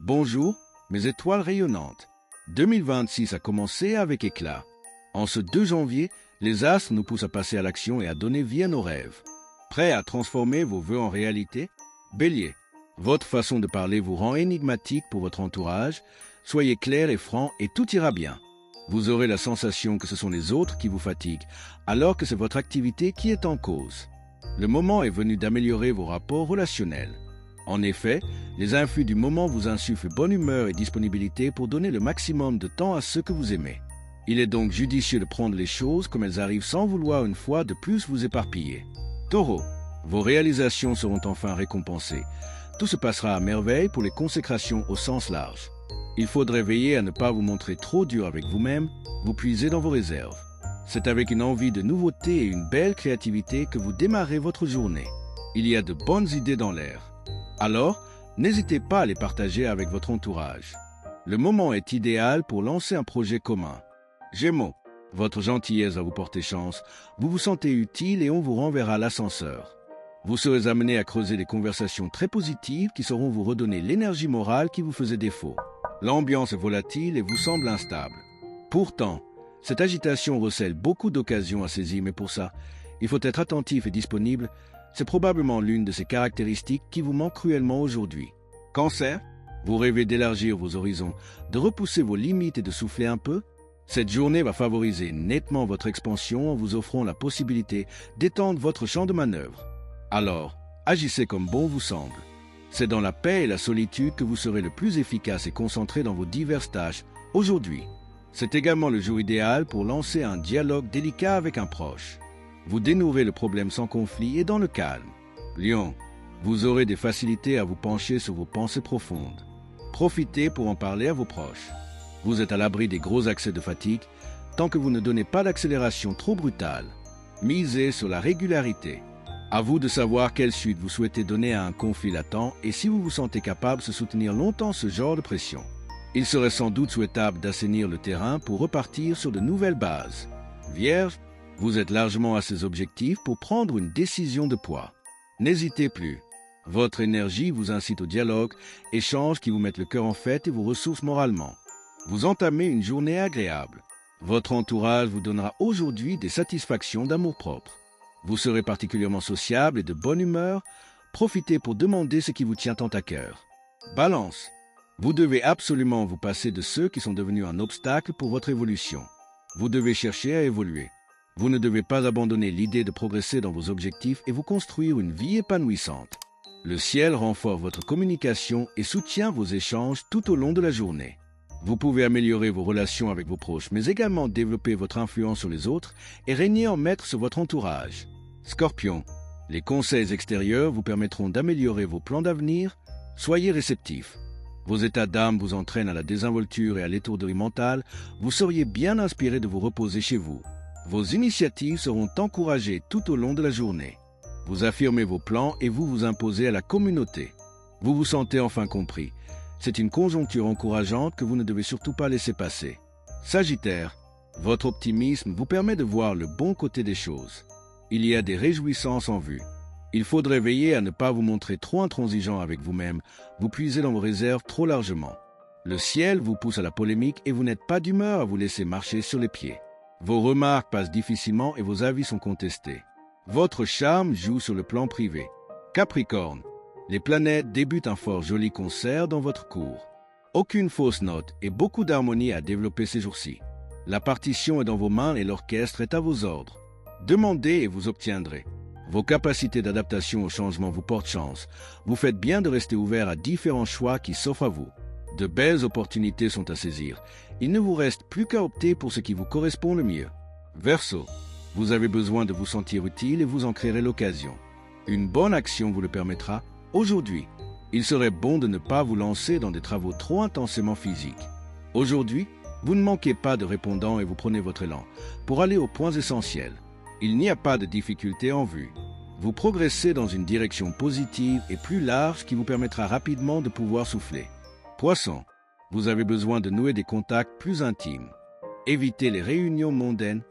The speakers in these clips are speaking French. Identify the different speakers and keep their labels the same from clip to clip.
Speaker 1: Bonjour, mes étoiles rayonnantes. 2026 a commencé avec éclat. En ce 2 janvier, les astres nous poussent à passer à l'action et à donner vie à nos rêves. Prêts à transformer vos vœux en réalité? Bélier, votre façon de parler vous rend énigmatique pour votre entourage. Soyez clair et franc et tout ira bien. Vous aurez la sensation que ce sont les autres qui vous fatiguent, alors que c'est votre activité qui est en cause. Le moment est venu d'améliorer vos rapports relationnels. En effet, les influx du moment vous insufflent bonne humeur et disponibilité pour donner le maximum de temps à ceux que vous aimez. Il est donc judicieux de prendre les choses comme elles arrivent sans vouloir une fois de plus vous éparpiller. Taureau, vos réalisations seront enfin récompensées. Tout se passera à merveille pour les consécrations au sens large. Il faudrait veiller à ne pas vous montrer trop dur avec vous-même, vous puiser dans vos réserves. C'est avec une envie de nouveauté et une belle créativité que vous démarrez votre journée. Il y a de bonnes idées dans l'air. Alors, n'hésitez pas à les partager avec votre entourage. Le moment est idéal pour lancer un projet commun. Gémeaux, votre gentillesse va vous porter chance, vous vous sentez utile et on vous renverra l'ascenseur. Vous serez amené à creuser des conversations très positives qui sauront vous redonner l'énergie morale qui vous faisait défaut. L'ambiance est volatile et vous semble instable. Pourtant, cette agitation recèle beaucoup d'occasions à saisir, mais pour ça, il faut être attentif et disponible. C'est probablement l'une de ces caractéristiques qui vous manque cruellement aujourd'hui. Cancer, vous rêvez d'élargir vos horizons, de repousser vos limites et de souffler un peu? Cette journée va favoriser nettement votre expansion en vous offrant la possibilité d'étendre votre champ de manœuvre. Alors, agissez comme bon vous semble. C'est dans la paix et la solitude que vous serez le plus efficace et concentré dans vos diverses tâches aujourd'hui. C'est également le jour idéal pour lancer un dialogue délicat avec un proche. Vous dénouerez le problème sans conflit et dans le calme. Lion, vous aurez des facilités à vous pencher sur vos pensées profondes. Profitez pour en parler à vos proches. Vous êtes à l'abri des gros accès de fatigue tant que vous ne donnez pas d'accélération trop brutale. Misez sur la régularité. À vous de savoir quelle suite vous souhaitez donner à un conflit latent et si vous vous sentez capable de soutenir longtemps ce genre de pression. Il serait sans doute souhaitable d'assainir le terrain pour repartir sur de nouvelles bases. Vierge, vous êtes largement à ces objectifs pour prendre une décision de poids. N'hésitez plus. Votre énergie vous incite au dialogue, échanges qui vous mettent le cœur en fête et vous ressourcent moralement. Vous entamez une journée agréable. Votre entourage vous donnera aujourd'hui des satisfactions d'amour-propre. Vous serez particulièrement sociable et de bonne humeur. Profitez pour demander ce qui vous tient tant à cœur. Balance. Vous devez absolument vous passer de ceux qui sont devenus un obstacle pour votre évolution. Vous devez chercher à évoluer. Vous ne devez pas abandonner l'idée de progresser dans vos objectifs et vous construire une vie épanouissante. Le ciel renforce votre communication et soutient vos échanges tout au long de la journée. Vous pouvez améliorer vos relations avec vos proches, mais également développer votre influence sur les autres et régner en maître sur votre entourage. Scorpion, les conseils extérieurs vous permettront d'améliorer vos plans d'avenir. Soyez réceptifs. Vos états d'âme vous entraînent à la désinvolture et à l'étourderie mentale. Vous seriez bien inspiré de vous reposer chez vous. Vos initiatives seront encouragées tout au long de la journée. Vous affirmez vos plans et vous vous imposez à la communauté. Vous vous sentez enfin compris. C'est une conjoncture encourageante que vous ne devez surtout pas laisser passer. Sagittaire, votre optimisme vous permet de voir le bon côté des choses. Il y a des réjouissances en vue. Il faudrait veiller à ne pas vous montrer trop intransigeant avec vous-même, vous puiser dans vos réserves trop largement. Le ciel vous pousse à la polémique et vous n'êtes pas d'humeur à vous laisser marcher sur les pieds. Vos remarques passent difficilement et vos avis sont contestés. Votre charme joue sur le plan privé. Capricorne, les planètes débutent un fort joli concert dans votre cours. Aucune fausse note et beaucoup d'harmonie à développer ces jours-ci. La partition est dans vos mains et l'orchestre est à vos ordres. Demandez et vous obtiendrez. Vos capacités d'adaptation au changement vous portent chance. Vous faites bien de rester ouvert à différents choix qui s'offrent à vous. De belles opportunités sont à saisir. Il ne vous reste plus qu'à opter pour ce qui vous correspond le mieux. Verseau, vous avez besoin de vous sentir utile et vous en créerez l'occasion. Une bonne action vous le permettra. Aujourd'hui, il serait bon de ne pas vous lancer dans des travaux trop intensément physiques. Aujourd'hui, vous ne manquez pas de répondants et vous prenez votre élan pour aller aux points essentiels. Il n'y a pas de difficulté en vue. Vous progressez dans une direction positive et plus large qui vous permettra rapidement de pouvoir souffler. Poisson, vous avez besoin de nouer des contacts plus intimes. Évitez les réunions mondaines.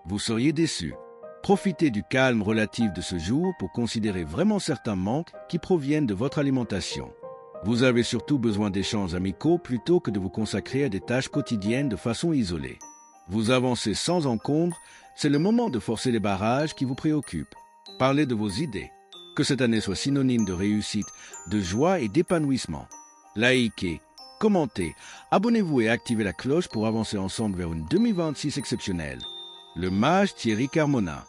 Speaker 1: Vous seriez déçu. Profitez du calme relatif de ce jour pour considérer vraiment certains manques qui proviennent de votre alimentation. Vous avez surtout besoin d'échanges amicaux plutôt que de vous consacrer à des tâches quotidiennes de façon isolée. Vous avancez sans encombre, c'est le moment de forcer les barrages qui vous préoccupent. Parlez de vos idées. Que cette année soit synonyme de réussite, de joie et d'épanouissement. Likez, commentez, abonnez-vous et activez la cloche pour avancer ensemble vers une 2026 exceptionnelle. Le mage Thierry Carmona.